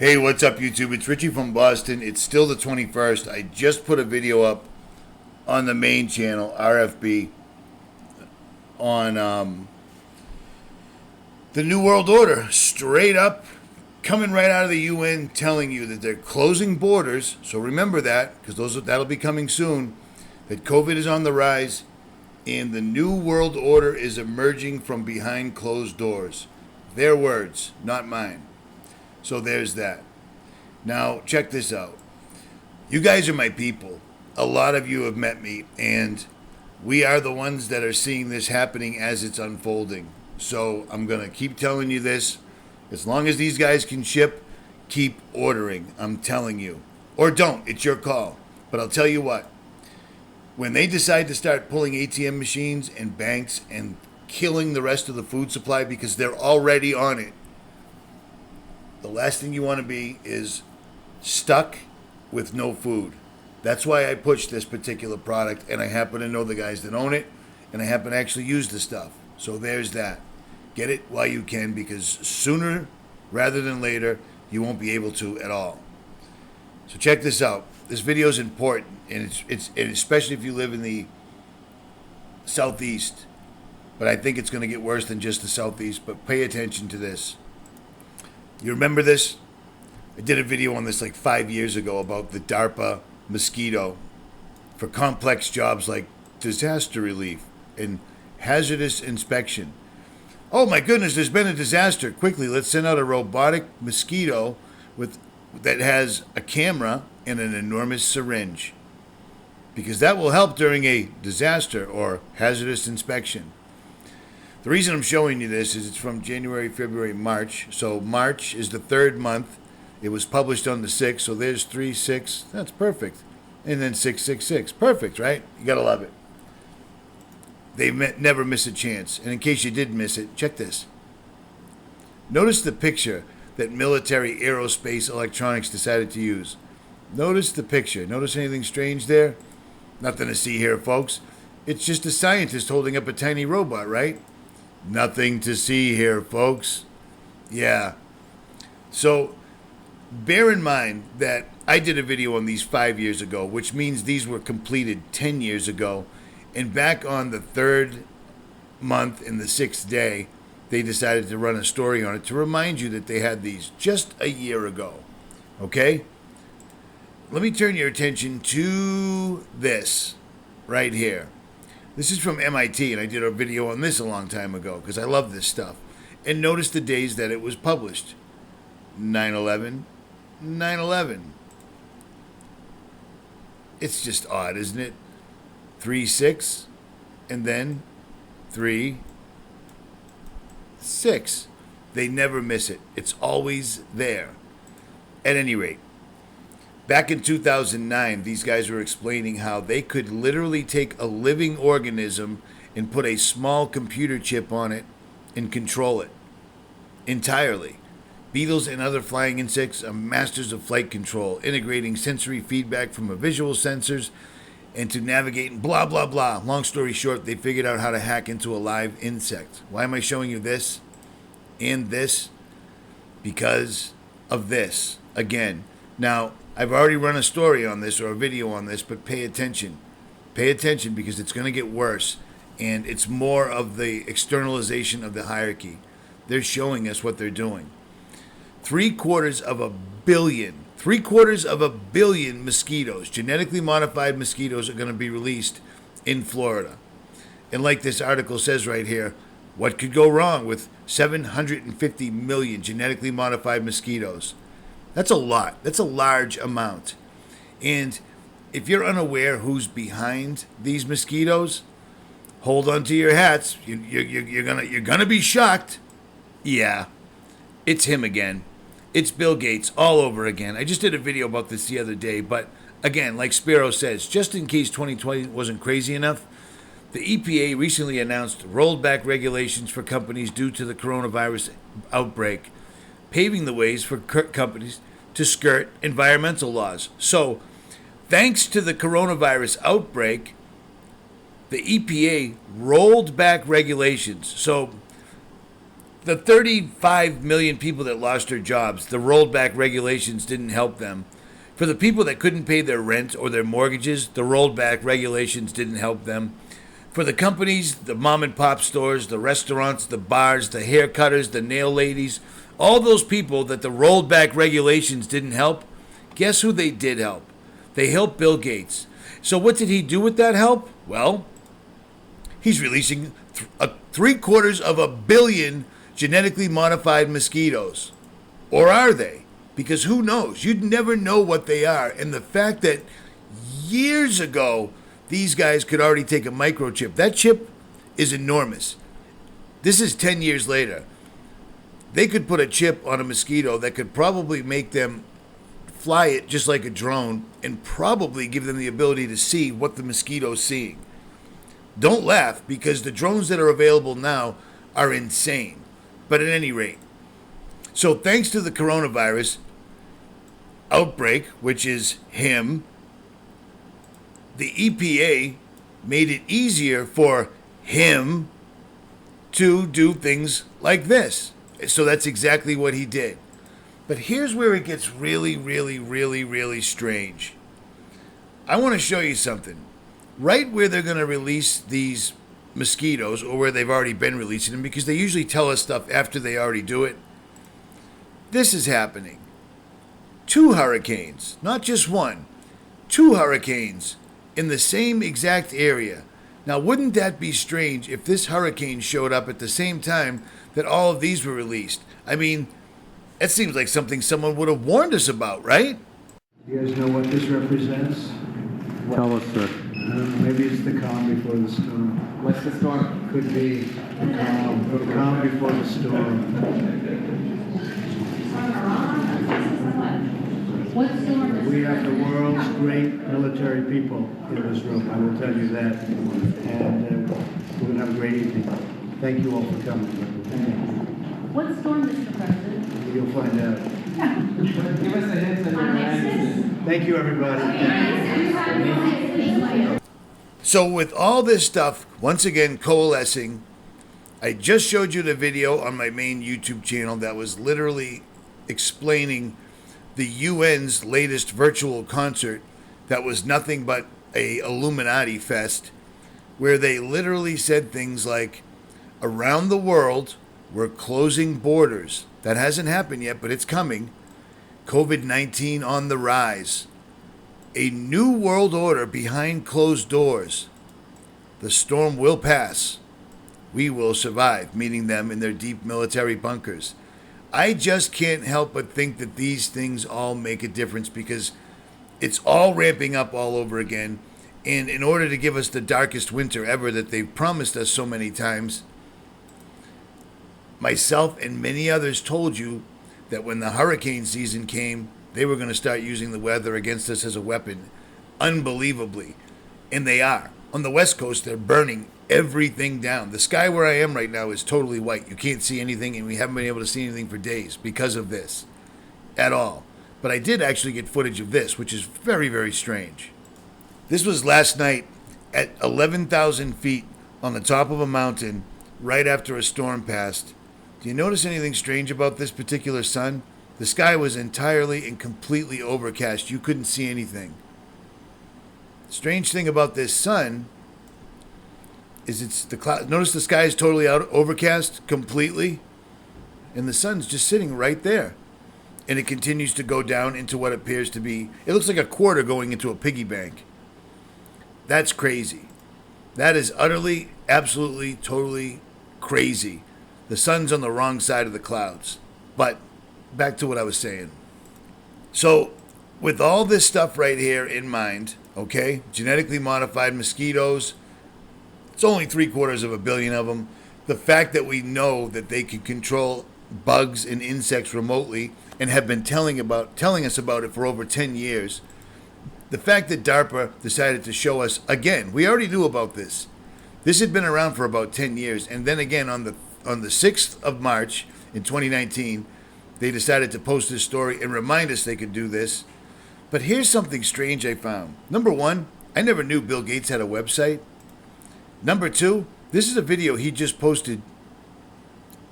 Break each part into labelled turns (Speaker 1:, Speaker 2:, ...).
Speaker 1: Hey, what's up, YouTube? It's Richie from Boston. It's still the 21st. I just put a video up on the main channel, RFB, on the New World Order. Straight up, coming right out of the UN, telling you that they're closing borders. So remember that, because that'll be coming soon. That COVID is on the rise, and the New World Order is emerging from behind closed doors. Their words, not mine. So there's that. Now, check this out. You guys are my people. A lot of you have met me, and we are the ones that are seeing this happening as it's unfolding. So I'm going to keep telling you this. As long as these guys can ship, keep ordering. I'm telling you. Or don't. It's your call. But I'll tell you what. When they decide to start pulling ATM machines and banks and killing the rest of the food supply because they're already on it, the last thing you want to be is stuck with no food. That's why I push this particular product, and I happen to know the guys that own it, and I happen to actually use the stuff. So there's that. Get it while you can, because sooner rather than later, you won't be able to at all. So check this out. This video is important, and and especially if you live in the Southeast. But I think it's going to get worse than just the Southeast. But pay attention to this. You remember this? I did a video on this like 5 years ago about the DARPA mosquito for complex jobs like disaster relief and hazardous inspection. Oh my goodness, there's been a disaster. Quickly, let's send out a robotic mosquito that has a camera and an enormous syringe, because that will help during a disaster or hazardous inspection. The reason I'm showing you this is it's from January, February, March. So March is the third month. It was published on the 6th. So there's 3/6. That's perfect. And then 666. Perfect, right? You got to love it. They never miss a chance. And in case you did miss it, check this. Notice the picture that military aerospace electronics decided to use. Notice the picture. Notice anything strange there? Nothing to see here, folks. It's just a scientist holding up a tiny robot, right? Nothing to see here, folks. Yeah. So bear in mind that I did a video on these 5 years ago, which means these were completed 10 years ago. And back on the third month and the 6th day, they decided to run a story on it to remind you that they had these just a year ago. Okay? Let me turn your attention to this right here. This is from MIT, and I did a video on this a long time ago because I love this stuff. And notice the days that it was published. 9/11, 9/11. It's just odd, isn't it? 3/6, and then 3/6. They never miss it. It's always there. At any rate, back in 2009, these guys were explaining how they could literally take a living organism and put a small computer chip on it and control it entirely. Beetles and other flying insects are masters of flight control, integrating sensory feedback from a visual sensors and to navigate and blah, blah, blah. Long story short, they figured out how to hack into a live insect. Why am I showing you this and this? Because of this. Again, now, I've already run a story on this or a video on this, but pay attention. Pay attention, because it's going to get worse. And it's more of the externalization of the hierarchy. They're showing us what they're doing. 3/4 billion mosquitoes, genetically modified mosquitoes, are going to be released in Florida. And like this article says right here, what could go wrong with 750 million genetically modified mosquitoes? That's a lot. That's a large amount. And if you're unaware who's behind these mosquitoes, hold on to your hats. You're gonna be shocked. Yeah, it's him again. It's Bill Gates all over again. I just did a video about this the other day, but again, like Spiro says, just in case 2020 wasn't crazy enough, the EPA recently announced rolled back regulations for companies due to the coronavirus outbreak, paving the ways for companies to skirt environmental laws. So, thanks to the coronavirus outbreak, the EPA rolled back regulations. So, the 35 million people that lost their jobs, the rolled back regulations didn't help them. For the people that couldn't pay their rent or their mortgages, the rolled back regulations didn't help them. For the companies, the mom and pop stores, the restaurants, the bars, the hair cutters, the nail ladies, all those people that the rolled back regulations didn't help, guess who they did help? They helped Bill Gates. So what did he do with that help? Well, he's releasing 750 million genetically modified mosquitoes. Or are they? Because who knows? You'd never know what they are. And the fact that years ago, these guys could already take a microchip. That chip is enormous. This is 10 years later. They could put a chip on a mosquito that could probably make them fly it just like a drone and probably give them the ability to see what the mosquito's seeing. Don't laugh, because the drones that are available now are insane. But at any rate, so thanks to the coronavirus outbreak, which is him, the EPA made it easier for him to do things like this. So that's exactly what he did. But here's where it gets really, really, really, really strange. I want to show you something. Right where they're going to release these mosquitoes, or where they've already been releasing them, because they usually tell us stuff after they already do it. This is happening. 2 hurricanes, not just one, 2 hurricanes in the same exact area. Now, wouldn't that be strange if this hurricane showed up at the same time that all of these were released? I mean, that seems like something someone would have warned us about, right?
Speaker 2: You guys know what this represents?
Speaker 3: Tell us, sir.
Speaker 2: Maybe it's the calm before the storm.
Speaker 3: What's the storm?
Speaker 2: Could be the calm before the storm.
Speaker 4: What storm is
Speaker 2: We have the world's great military people in this room, I will tell you that. And we're going to have a great evening. Thank you all for coming.
Speaker 4: What storm, Mr. President?
Speaker 2: You'll find out.
Speaker 3: Give us a hint of your answers.
Speaker 2: Thank you, everybody.
Speaker 1: So with all this stuff, once again, coalescing, I just showed you the video on my main YouTube channel that was literally explaining the UN's latest virtual concert that was nothing but a Illuminati fest, where they literally said things like, around the world, we're closing borders. That hasn't happened yet, but it's coming. COVID-19 on the rise. A new world order behind closed doors. The storm will pass. We will survive, meaning them in their deep military bunkers. I just can't help but think that these things all make a difference, because it's all ramping up all over again. And in order to give us the darkest winter ever that they've promised us so many times, myself and many others told you that when the hurricane season came, they were going to start using the weather against us as a weapon, unbelievably. And they are. On the West Coast, they're burning everything down. The sky where I am right now is totally white. You can't see anything, and we haven't been able to see anything for days because of this at all. But I did actually get footage of this, which is very, very strange. This was last night at 11,000 feet on the top of a mountain right after a storm passed. Do you notice anything strange about this particular sun? The sky was entirely and completely overcast. You couldn't see anything. Strange thing about this sun is it's the cloud. Notice the sky is totally overcast completely, and the sun's just sitting right there. And it continues to go down into what appears to be, it looks like a quarter going into a piggy bank. That's crazy. That is utterly, absolutely, totally crazy. The sun's on the wrong side of the clouds. But back to what I was saying. So with all this stuff right here in mind, okay, genetically modified mosquitoes, it's only 750 million of them. The fact that we know that they can control bugs and insects remotely and have been telling us about it for over 10 years. The fact that DARPA decided to show us again, we already knew about this. This had been around for about 10 years, and then again on the 6th of March in 2019, they decided to post this story and remind us they could do this. But here's something strange I found. Number one, I never knew Bill Gates had a website. Number two, this is a video he just posted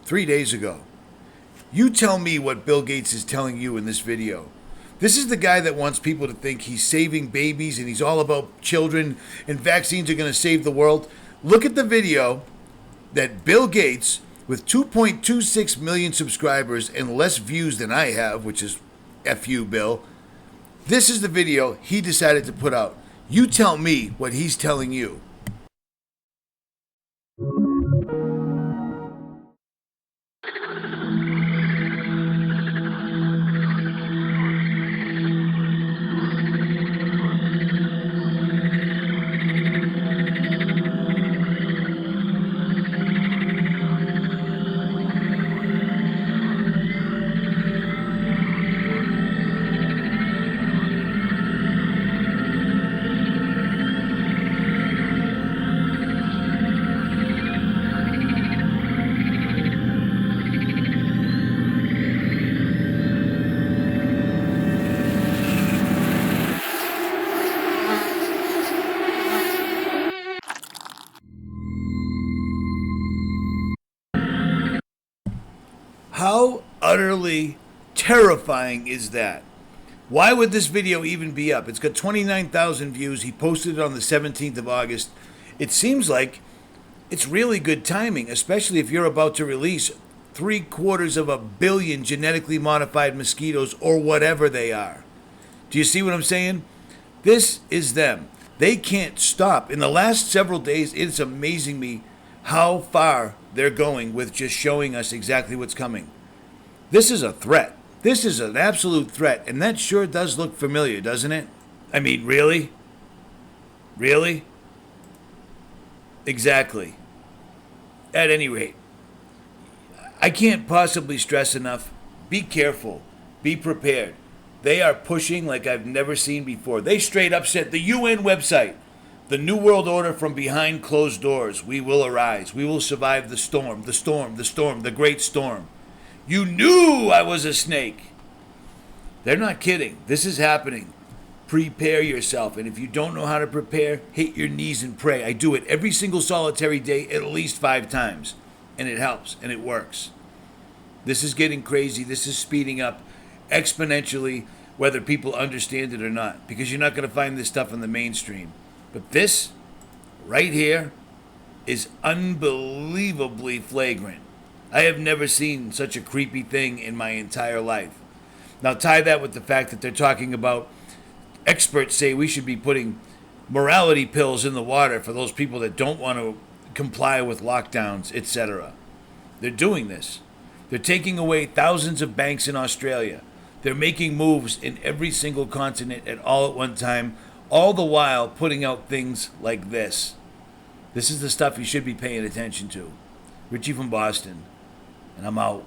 Speaker 1: 3 days ago. You tell me what Bill Gates is telling you in this video. This is the guy that wants people to think he's saving babies and he's all about children and vaccines are going to save the world. Look at the video that Bill Gates, with 2.26 million subscribers and less views than I have, which is F you, Bill. This is the video he decided to put out. You tell me what he's telling you. How utterly terrifying is that? Why would this video even be up? It's got 29,000 views. He posted it on the 17th of August. It seems like it's really good timing, especially if you're about to release 750 million genetically modified mosquitoes or whatever they are. Do you see what I'm saying? This is them. They can't stop. In the last several days, it's amazing me how far they're going with just showing us exactly what's coming. This is a threat. This is an absolute threat, and that sure does look familiar, doesn't it? I mean, really? Really? Exactly. At any rate, I can't possibly stress enough, be careful, be prepared. They are pushing like I've never seen before. They straight up said the UN website, the New World Order from behind closed doors. We will arise. We will survive the storm, the storm, the storm, the great storm. You knew I was a snake. They're not kidding. This is happening. Prepare yourself. And if you don't know how to prepare, hit your knees and pray. I do it every single solitary day at least 5 times. And it helps and it works. This is getting crazy. This is speeding up exponentially, whether people understand it or not. Because you're not going to find this stuff in the mainstream. But this, right here, is unbelievably flagrant. I have never seen such a creepy thing in my entire life. Now tie that with the fact that they're talking about, experts say we should be putting morality pills in the water for those people that don't want to comply with lockdowns, etc. They're doing this. They're taking away thousands of banks in Australia. They're making moves in every single continent at all at one time, all the while putting out things like this. This is the stuff you should be paying attention to. Richie from Boston, and I'm out.